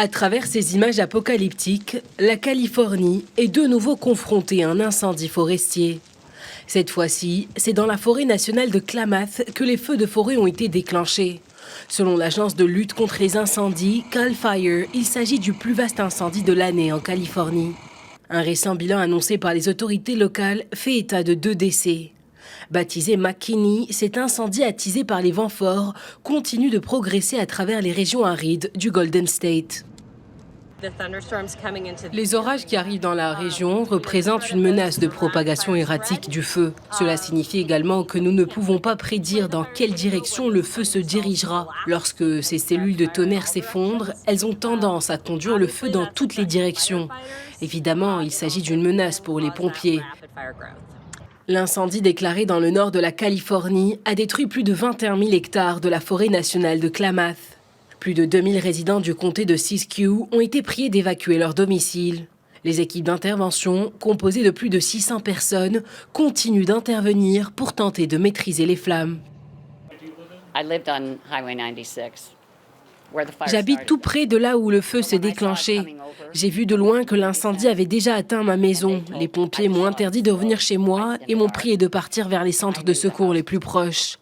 À travers ces images apocalyptiques, la Californie est de nouveau confrontée à un incendie forestier. Cette fois-ci, c'est dans la forêt nationale de Klamath que les feux de forêt ont été déclenchés. Selon l'agence de lutte contre les incendies, CAL FIRE, il s'agit du plus vaste incendie de l'année en Californie. Un récent bilan annoncé par les autorités locales fait état de 2 décès. Baptisé McKinney, cet incendie attisé par les vents forts continue de progresser à travers les régions arides du Golden State. Les orages qui arrivent dans la région représentent une menace de propagation erratique du feu. Cela signifie également que nous ne pouvons pas prédire dans quelle direction le feu se dirigera. Lorsque ces cellules de tonnerre s'effondrent, elles ont tendance à conduire le feu dans toutes les directions. Évidemment, il s'agit d'une menace pour les pompiers. L'incendie déclaré dans le nord de la Californie a détruit plus de 21 000 hectares de la forêt nationale de Klamath. Plus de 2000 résidents du comté de Siskiyou ont été priés d'évacuer leur domicile. Les équipes d'intervention, composées de plus de 600 personnes, continuent d'intervenir pour tenter de maîtriser les flammes. J'habite tout près de là où le feu s'est déclenché. J'ai vu de loin que l'incendie avait déjà atteint ma maison. Les pompiers m'ont interdit de revenir chez moi et m'ont prié de partir vers les centres de secours les plus proches.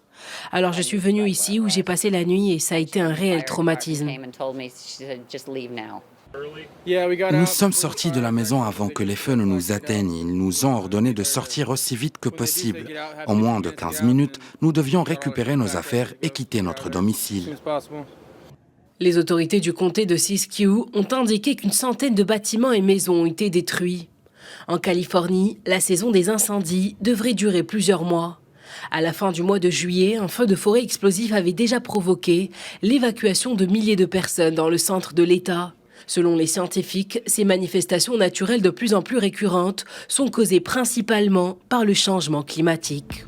Alors je suis venue ici où j'ai passé la nuit et ça a été un réel traumatisme. Nous sommes sortis de la maison avant que les feux ne nous atteignent. Ils nous ont ordonné de sortir aussi vite que possible. En moins de 15 minutes, nous devions récupérer nos affaires et quitter notre domicile. Les autorités du comté de Siskiyou ont indiqué qu'une centaine de bâtiments et maisons ont été détruits. En Californie, la saison des incendies devrait durer plusieurs mois. À la fin du mois de juillet, un feu de forêt explosif avait déjà provoqué l'évacuation de milliers de personnes dans le centre de l'État. Selon les scientifiques, ces manifestations naturelles de plus en plus récurrentes sont causées principalement par le changement climatique.